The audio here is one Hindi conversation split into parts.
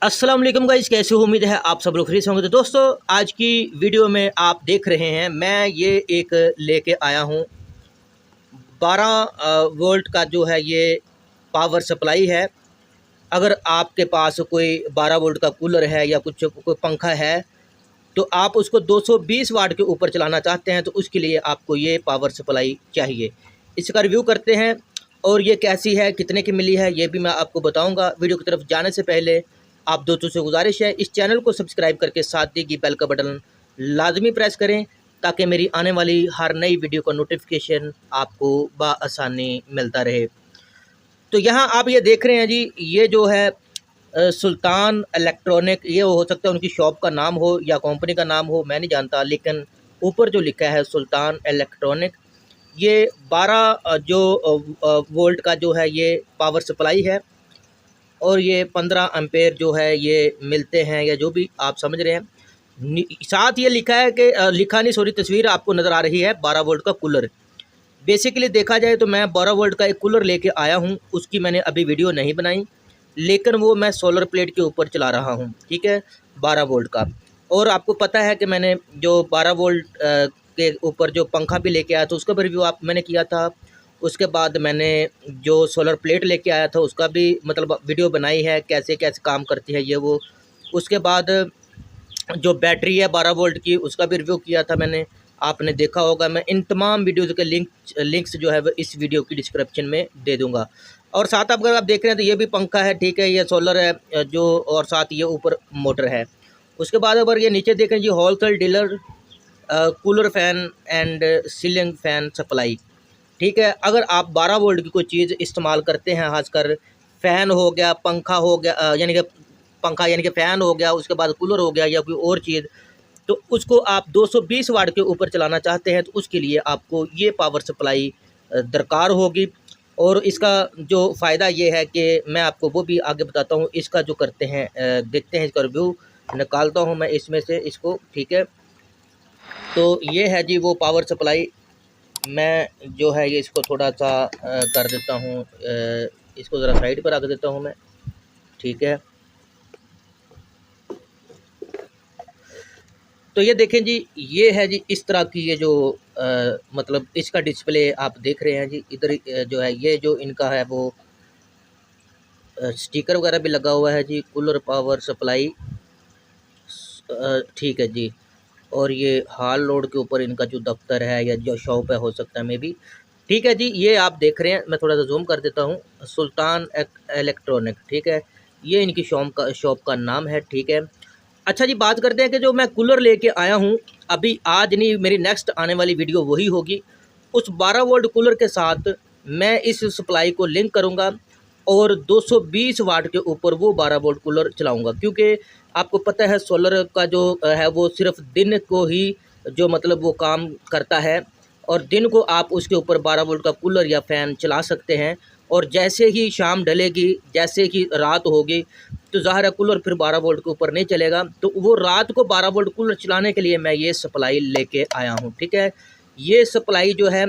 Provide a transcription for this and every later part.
अस्सलाम वालेकुम गाइस, कैसे हो? उम्मीद है आप सब लोग खरीद होंगे। तो दोस्तों, आज की वीडियो में आप देख रहे हैं मैं ये एक लेके आया हूँ 12 वोल्ट का जो है ये पावर सप्लाई है। अगर आपके पास कोई 12 वोल्ट का कूलर है या कुछ कोई पंखा है तो आप उसको 220 वाट के ऊपर चलाना चाहते हैं तो उसके लिए आपको ये पावर सप्लाई चाहिए। इसका रिव्यू करते हैं और ये कैसी है, कितने की मिली है, ये भी मैं आपको बताऊंगा। वीडियो की तरफ जाने से पहले आप दोस्तों से गुजारिश है, इस चैनल को सब्सक्राइब करके साथ दी गई बेल का बटन लाजमी प्रेस करें ताकि मेरी आने वाली हर नई वीडियो का नोटिफिकेशन आपको बआसानी मिलता रहे। तो यहाँ आप ये देख रहे हैं जी, ये जो है सुल्तान इलेक्ट्रॉनिक, ये हो सकता है उनकी शॉप का नाम हो या कंपनी का नाम हो, मैं नहीं जानता, लेकिन ऊपर जो लिखा है सुल्तान इलेक्ट्रॉनिक, ये 12 जो वोल्ट का जो है ये पावर सप्लाई है और ये 15 एम्पेयर जो है ये मिलते हैं या जो भी आप समझ रहे हैं। साथ ये लिखा है कि लिखा नहीं सॉरी, तस्वीर आपको नज़र आ रही है 12 वोल्ट का कूलर। बेसिकली देखा जाए तो मैं 12 वोल्ट का एक कूलर लेके आया हूँ, उसकी मैंने अभी वीडियो नहीं बनाई, लेकिन वो मैं सोलर प्लेट के ऊपर चला रहा हूँ, ठीक है, 12 वोल्ट का। और आपको पता है कि मैंने जो 12 वोल्ट के ऊपर जो पंखा भी लेके आया था उसका भी रिव्यू मैंने किया था। उसके बाद मैंने जो सोलर प्लेट लेके आया था उसका भी मतलब वीडियो बनाई है, कैसे कैसे काम करती है ये वो। उसके बाद जो बैटरी है 12 वोल्ट की उसका भी रिव्यू किया था मैंने, आपने देखा होगा। मैं इन तमाम वीडियोज़ के लिंक्स जो है वो इस वीडियो की डिस्क्रिप्शन में दे दूंगा। और साथ अगर आप देख रहे हैं तो ये भी पंखा है, ठीक है, ये सोलर है जो, और साथ ये ऊपर मोटर है। उसके बाद अगर ये नीचे देखें जी, wholesale dealer cooler fan and ceiling fan supply, ठीक है। अगर आप 12 वोल्ट की कोई चीज़ इस्तेमाल करते हैं, खासकर फ़ैन हो गया, पंखा हो गया, यानी कि पंखा यानी कि फ़ैन हो गया, उसके बाद कूलर हो गया या कोई और चीज़, तो उसको आप 220 वाट के ऊपर चलाना चाहते हैं तो उसके लिए आपको ये पावर सप्लाई दरकार होगी। और इसका जो फ़ायदा ये है कि मैं आपको वो भी आगे बताता हूँ। इसका जो करते हैं, देखते हैं, इसका रिव्यू निकालता हूँ मैं इसमें से इसको, ठीक है। तो ये है जी वो पावर सप्लाई। मैं जो है ये इसको थोड़ा सा कर देता हूँ, इसको ज़रा साइड पर रख देता हूँ मैं, ठीक है। तो ये देखें जी, ये है जी इस तरह की ये जो मतलब इसका डिस्प्ले आप देख रहे हैं जी। इधर जो है ये जो इनका है वो स्टिकर वगैरह भी लगा हुआ है जी, कूलर पावर सप्लाई, ठीक है जी। और ये हाल रोड के ऊपर इनका जो दफ्तर है या जो शॉप है, हो सकता है मे भी, ठीक है जी। ये आप देख रहे हैं, मैं थोड़ा सा जूम कर देता हूँ, सुल्तान इलेक्ट्रॉनिक, ठीक है, ये इनकी शॉप का नाम है, ठीक है। अच्छा जी, बात करते हैं कि जो मैं कूलर लेके आया हूँ अभी, आज नहीं, मेरी नेक्स्ट आने वाली वीडियो वही होगी। उस 12 वोल्ट कूलर के साथ मैं इस सप्लाई को लिंक करूँगा और 220 वाट के ऊपर वो 12 वोल्ट कूलर चलाऊँगा, क्योंकि आपको पता है सोलर का जो है वो सिर्फ दिन को ही जो मतलब वो काम करता है, और दिन को आप उसके ऊपर 12 वोल्ट का कूलर या फ़ैन चला सकते हैं। और जैसे ही शाम ढलेगी, जैसे कि रात होगी, तो ज़ाहिर है कूलर फिर 12 वोल्ट के ऊपर नहीं चलेगा। तो वो रात को 12 वोल्ट कूलर चलाने के लिए मैं ये सप्लाई लेके आया हूँ, ठीक है। ये सप्लाई जो है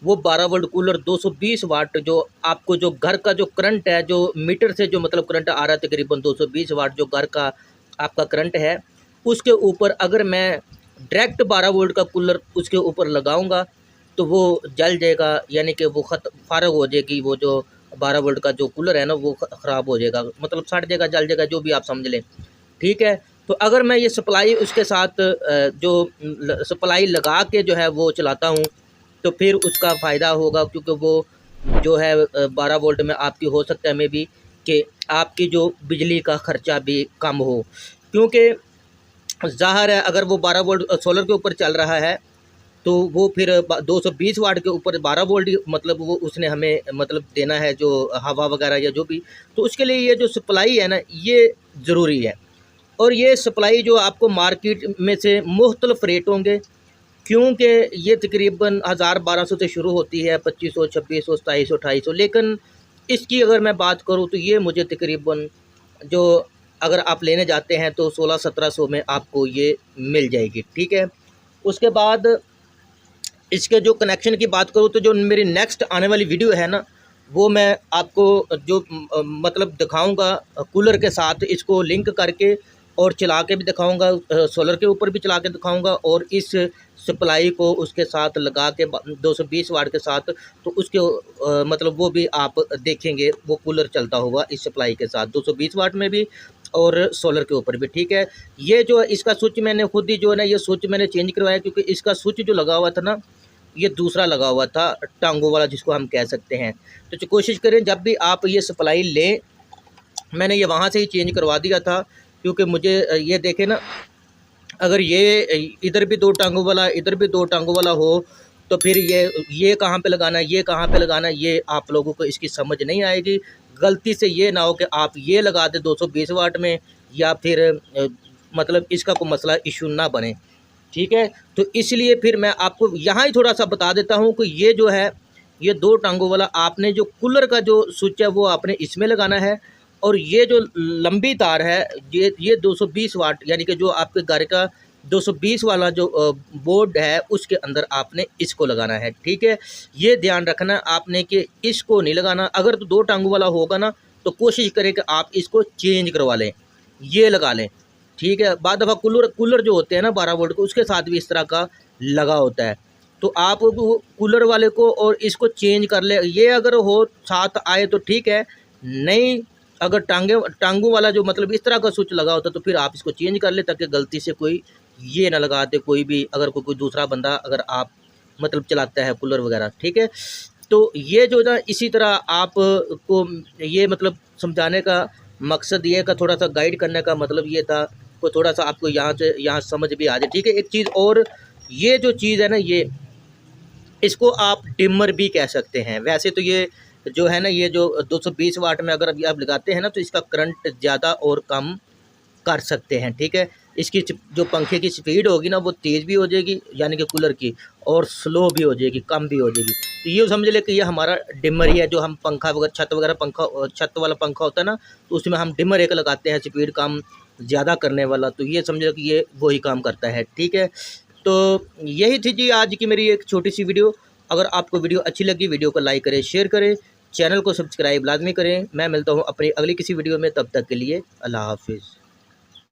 वो 12 वोल्ट कूलर 220 वाट, जो आपको जो घर का जो करंट है, जो मीटर से जो मतलब करंट आ रहा है तकरीबन 220 वाट जो घर का आपका करंट है, उसके ऊपर अगर मैं डायरेक्ट 12 वोल्ट का कूलर उसके ऊपर लगाऊंगा तो वो जल जाएगा, यानी कि वो फारग हो जाएगी। वो जो 12 वोल्ट का जो कूलर है ना वो ख़राब हो जाएगा, मतलब सड़ जाएगा, जल जाएगा, जो भी आप समझ लें, ठीक है। तो अगर मैं ये सप्लाई उसके साथ जो सप्लाई लगा के जो है वो चलाता हूँ तो फिर उसका फ़ायदा होगा, क्योंकि वो जो है 12 वोल्ट में आपकी हो सकता है मे भी कि आपकी जो बिजली का ख़र्चा भी कम हो, क्योंकि ज़ाहिर है अगर वो 12 वोल्ट सोलर के ऊपर चल रहा है तो वो फिर 220 वाट के ऊपर 12 वोल्ट मतलब वो उसने हमें मतलब देना है, जो हवा वगैरह या जो भी। तो उसके लिए ये जो सप्लाई है ना ये ज़रूरी है। और ये सप्लाई जो आपको मार्केट में से मुख्तलिफ रेट होंगे, क्योंकि ये तकरीबन 1000-1200 से शुरू होती है, 2500, 2600, 2700, 2800, लेकिन इसकी अगर मैं बात करूँ तो ये मुझे तकरीबन जो अगर आप लेने जाते हैं तो 1600-1700 में आपको ये मिल जाएगी, ठीक है। उसके बाद इसके जो कनेक्शन की बात करूँ तो जो मेरी नेक्स्ट आने वाली वीडियो है ना वो मैं आपको जो मतलब दिखाऊंगा कूलर के साथ इसको लिंक करके, और चला के भी दिखाऊंगा, सोलर के ऊपर भी चला के दिखाऊंगा, और इस सप्लाई को उसके साथ लगा के 220 वाट के साथ, तो उसके मतलब वो भी आप देखेंगे, वो कूलर चलता होगा इस सप्लाई के साथ 220 वाट में भी और सोलर के ऊपर भी। ठीक है, ये जो इसका स्विच मैंने खुद ही जो है ना, ये स्विच मैंने चेंज करवाया, क्योंकि इसका स्विच जो लगा हुआ था ना, ये दूसरा लगा हुआ था, टांगों वाला जिसको हम कह सकते हैं। तो कोशिश करें जब भी आप ये सप्लाई लें, मैंने ये वहाँ से ही चेंज करवा दिया था, क्योंकि मुझे ये देखे ना, अगर ये इधर भी 2 टांगों वाला, इधर भी 2 टांगों वाला हो, तो फिर ये कहाँ पे लगाना है, ये कहाँ पे लगाना है, ये आप लोगों को इसकी समझ नहीं आएगी। गलती से ये ना हो कि आप ये लगा दें 220 वाट में, या फिर मतलब इसका कोई मसला इशू ना बने। ठीक है, तो इसलिए फिर मैं आपको यहाँ ही थोड़ा सा बता देता हूँ कि ये जो है, ये 2 टांगों वाला आपने जो कूलर का जो स्विच है वो आपने इसमें लगाना है, और ये जो लंबी तार है, ये 220 वाट यानी कि जो आपके घर का 220 वाला जो बोर्ड है उसके अंदर आपने इसको लगाना है। ठीक है, ये ध्यान रखना आपने कि इसको नहीं लगाना। अगर तो 2 टांगों वाला होगा ना, तो कोशिश करें कि आप इसको चेंज करवा लें, ये लगा लें। ठीक है, बाद दफ़ा कूलर जो होते हैं ना 12 वोल्ट के, उसके साथ भी इस तरह का लगा होता है, तो आप कूलर वाले को और इसको चेंज कर ले। ये अगर हो साथ आए तो ठीक है, नहीं अगर टांगों वाला जो मतलब इस तरह का स्विच लगा होता, तो फिर आप इसको चेंज कर ले, ताकि गलती से कोई ये ना लगा दे, कोई भी अगर कोई दूसरा बंदा अगर आप मतलब चलाता है कूलर वगैरह। ठीक है, तो ये जो ना इसी तरह आप को ये मतलब समझाने का मकसद ये का, थोड़ा सा गाइड करने का मतलब ये था को थोड़ा सा आपको यहाँ से यहाँ समझ भी आ जाए। ठीक है, एक चीज़ और, ये जो चीज़ है ना, ये इसको आप डिमर भी कह सकते हैं। वैसे तो ये जो है ना, ये जो 220 वाट में अगर अभी आप लगाते हैं ना, तो इसका करंट ज़्यादा और कम कर सकते हैं। ठीक है, इसकी जो पंखे की स्पीड होगी ना, वो तेज़ भी हो जाएगी यानी कि कूलर की, और स्लो भी हो जाएगी, कम भी हो जाएगी। तो ये समझ ले कि ये हमारा डिमर ही है, जो हम पंखा वगैरह छत वाला पंखा होता है ना, तो उसमें हम डिमर एक लगाते हैं, स्पीड कम ज़्यादा करने वाला, तो ये समझ लो कि ये वही काम करता है। ठीक है, तो यही थी जी आज की मेरी एक छोटी सी वीडियो। अगर आपको वीडियो अच्छी लगी, वीडियो को लाइक करें, शेयर करें, चैनल को सब्सक्राइब लाजमी करें। मैं मिलता हूँ अपनी अगली किसी वीडियो में, तब तक के लिए अल्लाह हाफिज़।